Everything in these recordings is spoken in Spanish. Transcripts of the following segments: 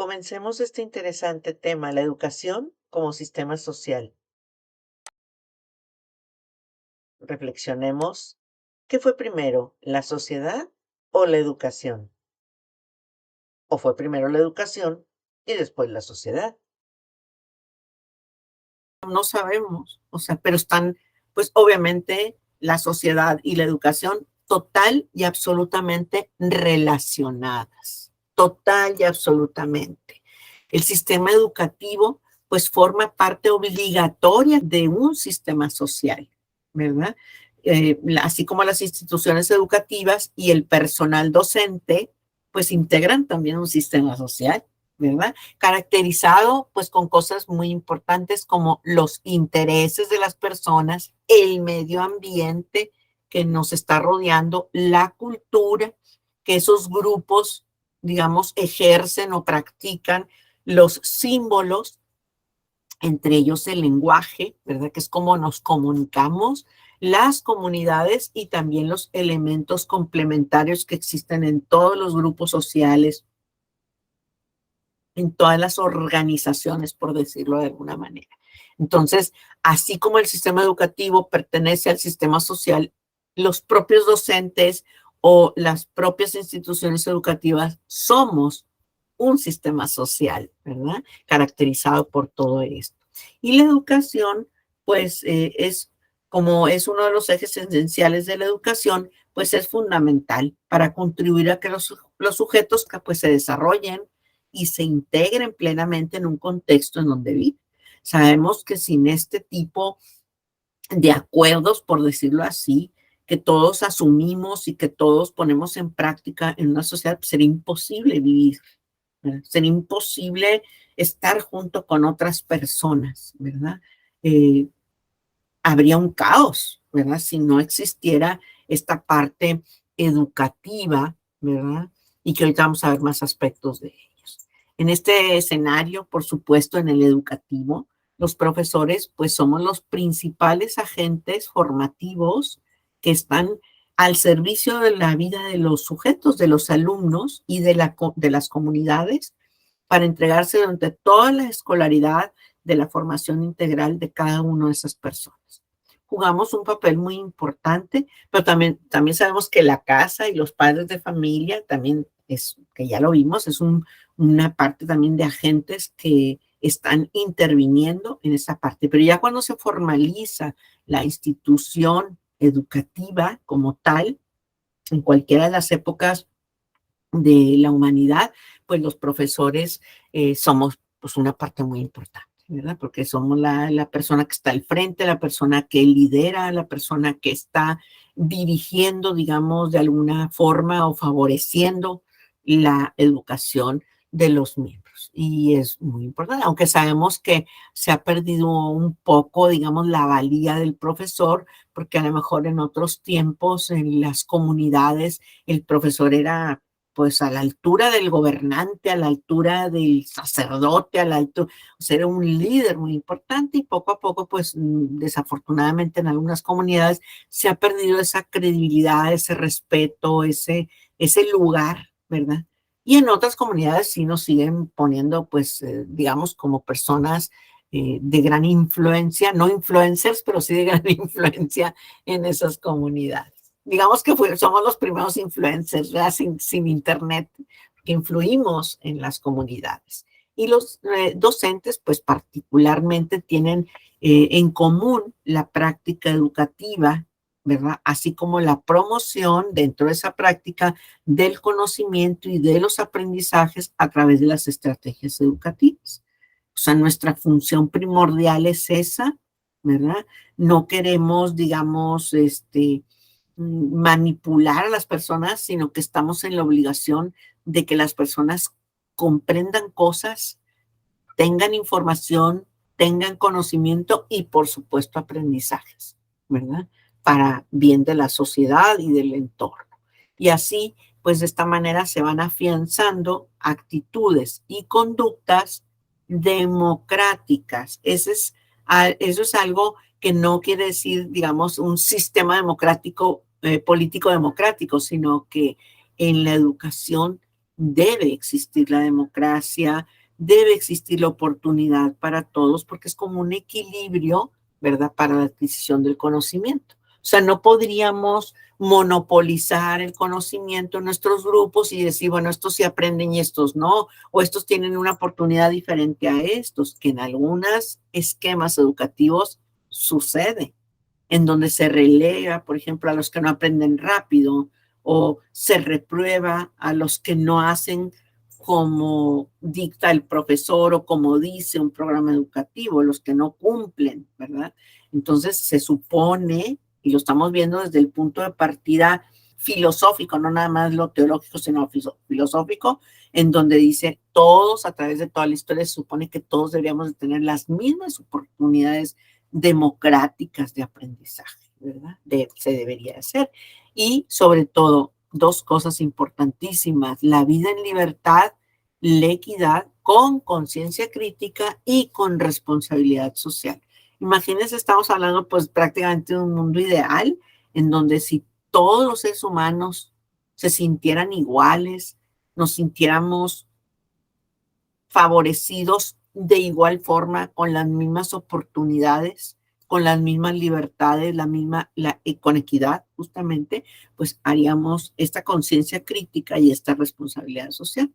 Comencemos este interesante tema, la educación como sistema social. Reflexionemos, ¿qué fue primero, la sociedad o la educación? ¿O fue primero la educación y después la sociedad? No sabemos, o sea, pero están, pues obviamente la sociedad y la educación total y absolutamente relacionadas, total y absolutamente. El sistema educativo, pues forma parte obligatoria de un sistema social, ¿verdad? Así como las instituciones educativas y el personal docente, pues integran también un sistema social, ¿verdad? Caracterizado pues con cosas muy importantes como los intereses de las personas, el medio ambiente que nos está rodeando, la cultura que esos grupos, digamos, ejercen o practican, los símbolos, entre ellos el lenguaje, ¿verdad? Que es como nos comunicamos, las comunidades y también los elementos complementarios que existen en todos los grupos sociales, en todas las organizaciones, por decirlo de alguna manera. Entonces, así como el sistema educativo pertenece al sistema social, los propios docentes o las propias instituciones educativas somos un sistema social, ¿verdad? Caracterizado por todo esto. Y la educación, pues, como es uno de los ejes esenciales de la educación, pues es fundamental para contribuir a que los sujetos pues, se desarrollen y se integren plenamente en un contexto en donde viven. Sabemos que sin este tipo de acuerdos, por decirlo así, que todos asumimos y que todos ponemos en práctica en una sociedad, pues sería imposible vivir, ¿verdad? Sería imposible estar junto con otras personas, ¿verdad? Eh, Habría un caos, ¿verdad? Si no existiera esta parte educativa, ¿verdad? Y que ahorita vamos a ver más aspectos de ellos. En este escenario, por supuesto, en el educativo, los profesores, pues somos los principales agentes formativos que están al servicio de la vida de los sujetos, de los alumnos y de las comunidades, para entregarse durante toda la escolaridad de la formación integral de cada una de esas personas. Jugamos un papel muy importante, pero también sabemos que la casa y los padres de familia también es, que ya lo vimos, es una parte también de agentes que están interviniendo en esa parte. Pero ya cuando se formaliza la institución educativa como tal, en cualquiera de las épocas de la humanidad, pues los profesores somos pues una parte muy importante, ¿verdad? Porque somos la persona que está al frente, la persona que lidera, la persona que está dirigiendo, digamos, de alguna forma o favoreciendo la educación de los miembros. Y es muy importante, aunque sabemos que se ha perdido un poco, digamos, la valía del profesor, porque a lo mejor en otros tiempos, en las comunidades, el profesor era pues a la altura del gobernante, a la altura del sacerdote, a la altura, o sea, era un líder muy importante y poco a poco, pues desafortunadamente en algunas comunidades se ha perdido esa credibilidad, ese respeto, ese lugar, ¿verdad? Y en otras comunidades sí nos siguen poniendo, pues, digamos, como personas de gran influencia, no influencers, pero sí de gran influencia en esas comunidades. Digamos que somos los primeros influencers, ¿verdad? Sin internet, que influimos en las comunidades. Y los docentes, pues particularmente tienen en común la práctica educativa, ¿verdad? Así como la promoción dentro de esa práctica del conocimiento y de los aprendizajes a través de las estrategias educativas. O sea, nuestra función primordial es esa, ¿verdad? No queremos, digamos, manipular a las personas, sino que estamos en la obligación de que las personas comprendan cosas, tengan información, tengan conocimiento y, por supuesto, aprendizajes, ¿verdad? Para bien de la sociedad y del entorno. Y así, pues de esta manera se van afianzando actitudes y conductas democráticas. Eso es algo que no quiere decir, digamos, un sistema democrático, político democrático, sino que en la educación debe existir la democracia, debe existir la oportunidad para todos, porque es como un equilibrio, ¿verdad?, para la adquisición del conocimiento. O sea, no podríamos monopolizar el conocimiento en nuestros grupos y decir, bueno, estos sí aprenden y estos no, o estos tienen una oportunidad diferente a estos, que en algunos esquemas educativos sucede, en donde se relega, por ejemplo, a los que no aprenden rápido, o se reprueba a los que no hacen como dicta el profesor o como dice un programa educativo, los que no cumplen, ¿verdad? Entonces se supone, y lo estamos viendo desde el punto de partida filosófico, no nada más lo teológico, sino filosófico, en donde dice todos, a través de toda la historia, se supone que todos deberíamos de tener las mismas oportunidades democráticas de aprendizaje, ¿verdad? Se debería hacer. Y sobre todo, dos cosas importantísimas: la vida en libertad, la equidad, con conciencia crítica y con responsabilidad social. Imagínense, estamos hablando pues prácticamente de un mundo ideal en donde si todos los seres humanos se sintieran iguales, nos sintiéramos favorecidos de igual forma, con las mismas oportunidades, con las mismas libertades, con equidad, justamente, pues haríamos esta conciencia crítica y esta responsabilidad social.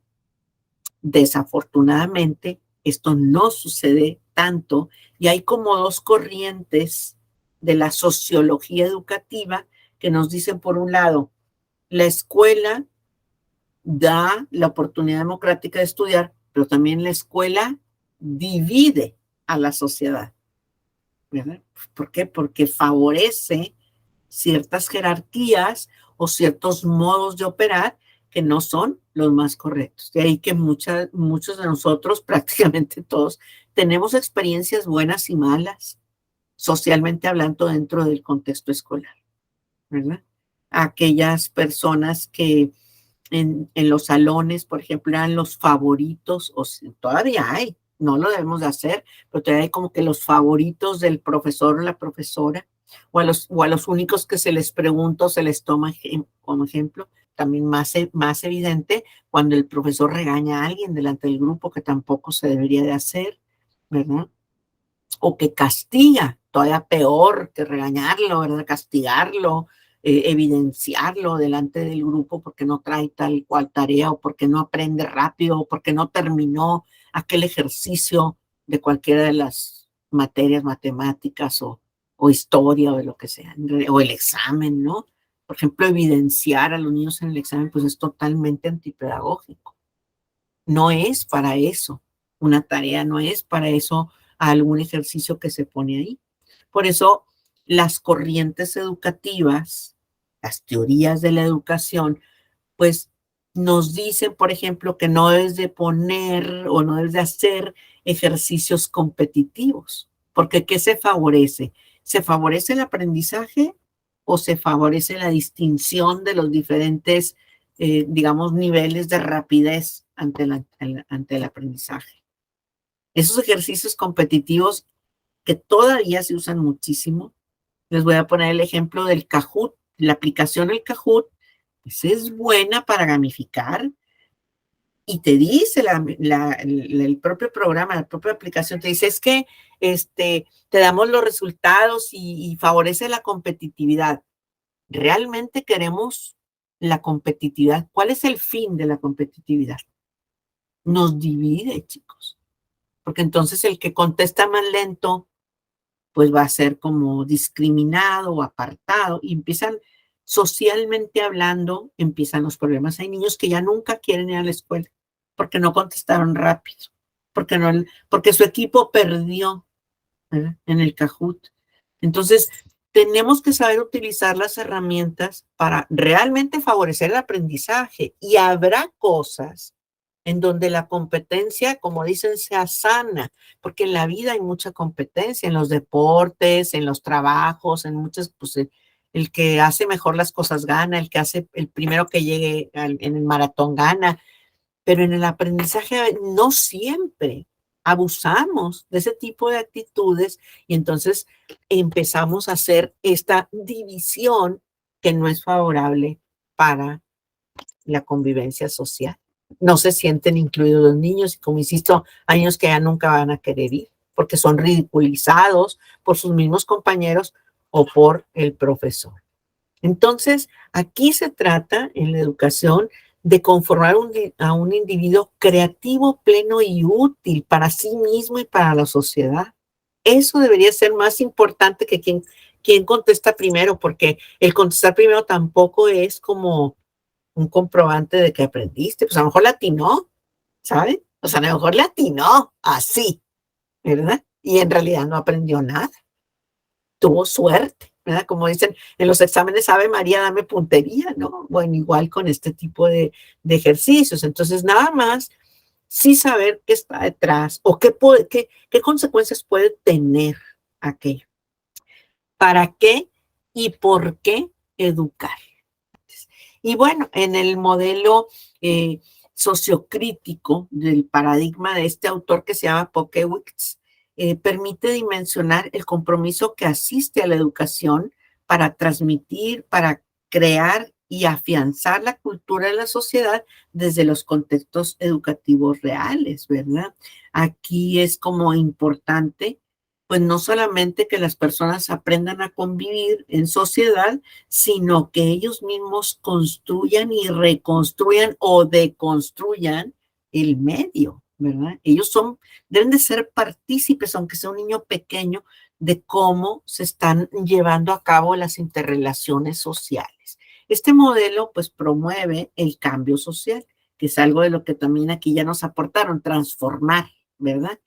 Desafortunadamente, esto no sucede tanto y hay como dos corrientes de la sociología educativa que nos dicen, por un lado, la escuela da la oportunidad democrática de estudiar, pero también la escuela divide a la sociedad, ¿verdad? ¿Por qué? Porque favorece ciertas jerarquías o ciertos modos de operar que no son los más correctos. De ahí que muchos de nosotros, prácticamente todos, tenemos experiencias buenas y malas, socialmente hablando, dentro del contexto escolar, ¿verdad? Aquellas personas que en los salones, por ejemplo, eran los favoritos, o todavía hay, no lo debemos de hacer, pero todavía hay como que los favoritos del profesor o la profesora, o a los únicos que se les pregunta o se les toma como ejemplo. También más evidente cuando el profesor regaña a alguien delante del grupo, que tampoco se debería de hacer, ¿verdad? O que castiga, todavía peor que regañarlo, ¿verdad? Castigarlo, evidenciarlo delante del grupo porque no trae tal cual tarea, o porque no aprende rápido, o porque no terminó aquel ejercicio de cualquiera de las materias, matemáticas o historia o de lo que sea, o el examen, ¿no? Por ejemplo, evidenciar a los niños en el examen, pues es totalmente antipedagógico. No es para eso una tarea, no es para eso algún ejercicio que se pone ahí. Por eso las corrientes educativas, las teorías de la educación, pues nos dicen, por ejemplo, que no debes de poner o no debes de hacer ejercicios competitivos, porque ¿qué se favorece? ¿Se favorece el aprendizaje o se favorece la distinción de los diferentes, digamos, niveles de rapidez ante el aprendizaje? Esos ejercicios competitivos que todavía se usan muchísimo. Les voy a poner el ejemplo del Kahoot. La aplicación del Kahoot, pues es buena para gamificar, y te dice el propio programa, la propia aplicación, te dice, es que te damos los resultados y favorece la competitividad. ¿Realmente queremos la competitividad? ¿Cuál es el fin de la competitividad? Nos divide, chicos, porque entonces el que contesta más lento pues va a ser como discriminado o apartado, y socialmente hablando, empiezan los problemas. Hay niños que ya nunca quieren ir a la escuela porque no contestaron rápido, porque su equipo perdió, ¿verdad?, en el Kahoot. Entonces, tenemos que saber utilizar las herramientas para realmente favorecer el aprendizaje, y habrá cosas en donde la competencia, como dicen, sea sana, porque en la vida hay mucha competencia, en los deportes, en los trabajos, en muchas, pues el que hace mejor las cosas gana, el que hace el primero que llegue en el maratón gana, pero en el aprendizaje no siempre abusamos de ese tipo de actitudes, y entonces empezamos a hacer esta división que no es favorable para la convivencia social. no se sienten incluidos los niños y como insisto, hay niños que ya nunca van a querer ir porque son ridiculizados por sus mismos compañeros o por el profesor. Entonces, aquí se trata en la educación de conformar a un individuo creativo, pleno y útil para sí mismo y para la sociedad. Eso debería ser más importante que quien contesta primero, porque el contestar primero tampoco es como un comprobante de que aprendiste. Pues a lo mejor latinó, ¿sabe? O sea, a lo mejor latinó así, ¿verdad? Y en realidad no aprendió nada. Tuvo suerte, ¿verdad? Como dicen en los exámenes, Ave María, dame puntería, ¿no? Bueno, igual con este tipo de ejercicios. Entonces, nada más sí saber qué está detrás o qué consecuencias puede tener aquello. ¿Para qué y por qué educar? Y bueno, en el modelo sociocrítico del paradigma de este autor que se llama Pockiewicz, permite dimensionar el compromiso que asiste a la educación para transmitir, para crear y afianzar la cultura de la sociedad desde los contextos educativos reales, ¿verdad? Aquí es como importante, pues no solamente que las personas aprendan a convivir en sociedad, sino que ellos mismos construyan y reconstruyan o deconstruyan el medio, ¿verdad? Deben de ser partícipes, aunque sea un niño pequeño, de cómo se están llevando a cabo las interrelaciones sociales. Este modelo, pues, promueve el cambio social, que es algo de lo que también aquí ya nos aportaron, transformar, ¿verdad?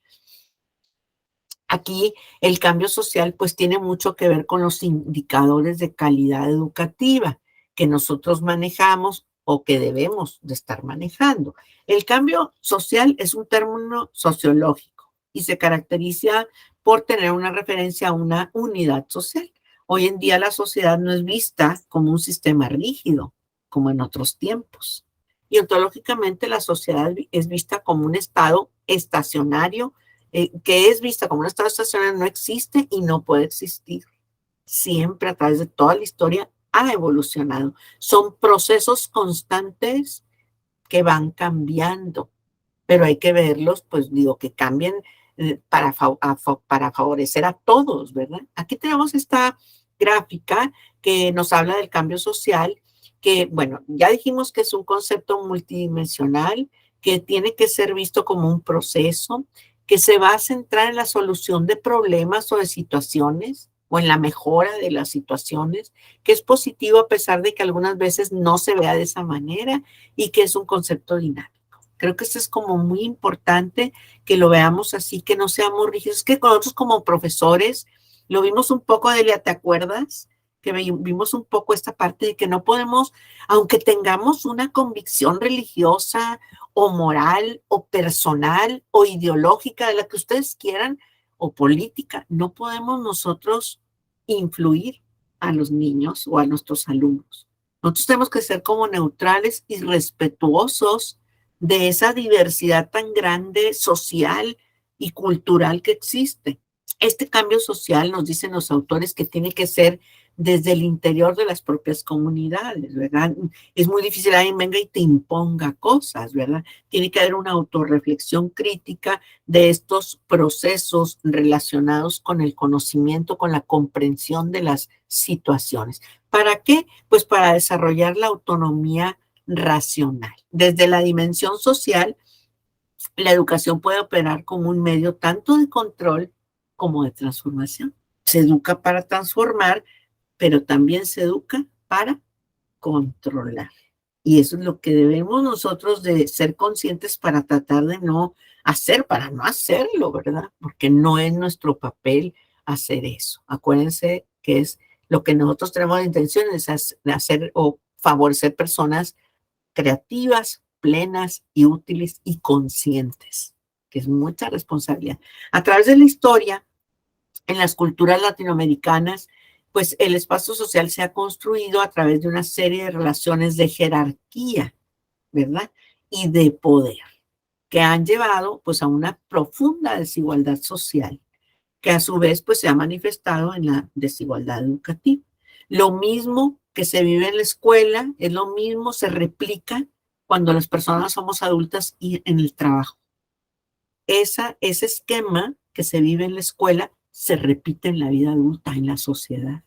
Aquí el cambio social pues tiene mucho que ver con los indicadores de calidad educativa que nosotros manejamos o que debemos de estar manejando. El cambio social es un término sociológico y se caracteriza por tener una referencia a una unidad social. Hoy en día la sociedad no es vista como un sistema rígido, como en otros tiempos. Y ontológicamente la sociedad es vista como un estado estacionario que es vista como un estado estacionario, no existe y no puede existir. Siempre a través de toda la historia ha evolucionado. Son procesos constantes que van cambiando, pero hay que verlos, pues digo, que cambien para favorecer a todos, ¿verdad? Aquí tenemos esta gráfica que nos habla del cambio social, que, bueno, ya dijimos que es un concepto multidimensional, que tiene que ser visto como un proceso, que se va a centrar en la solución de problemas o de situaciones o en la mejora de las situaciones, que es positivo a pesar de que algunas veces no se vea de esa manera y que es un concepto dinámico. Creo que esto es como muy importante que lo veamos así, que no seamos rígidos. Es que nosotros como profesores lo vimos un poco, Delia, ¿te acuerdas? Que vimos un poco esta parte de que no podemos, aunque tengamos una convicción religiosa o moral o personal o ideológica, de la que ustedes quieran, o política, no podemos nosotros influir a los niños o a nuestros alumnos. Nosotros tenemos que ser como neutrales y respetuosos de esa diversidad tan grande social y cultural que existe. Este cambio social, nos dicen los autores, que tiene que ser desde el interior de las propias comunidades, ¿verdad? Es muy difícil que alguien venga y te imponga cosas, ¿verdad? Tiene que haber una autorreflexión crítica de estos procesos relacionados con el conocimiento, con la comprensión de las situaciones. ¿Para qué? Pues para desarrollar la autonomía racional. Desde la dimensión social, la educación puede operar como un medio tanto de control como de transformación. Se educa para transformar, pero también se educa para controlar. Y eso es lo que debemos nosotros de ser conscientes para tratar de no hacer, para no hacerlo, ¿verdad? Porque no es nuestro papel hacer eso. Acuérdense que es lo que nosotros tenemos la intención de hacer o favorecer personas creativas, plenas y útiles y conscientes, que es mucha responsabilidad. A través de la historia, en las culturas latinoamericanas, pues el espacio social se ha construido a través de una serie de relaciones de jerarquía, ¿verdad? Y de poder, que han llevado pues a una profunda desigualdad social, que a su vez pues se ha manifestado en la desigualdad educativa. Lo mismo que se vive en la escuela, es lo mismo, se replica cuando las personas somos adultas y en el trabajo. Ese esquema que se vive en la escuela se repite en la vida adulta, en la sociedad.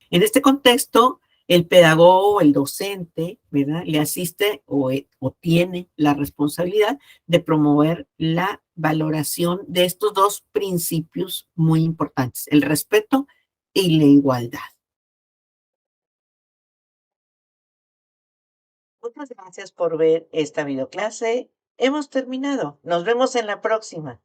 En este contexto, el pedagogo o el docente, ¿verdad? Le asiste o tiene la responsabilidad de promover la valoración de estos dos principios muy importantes, el respeto y la igualdad. Muchas gracias por ver esta videoclase. Hemos terminado. Nos vemos en la próxima.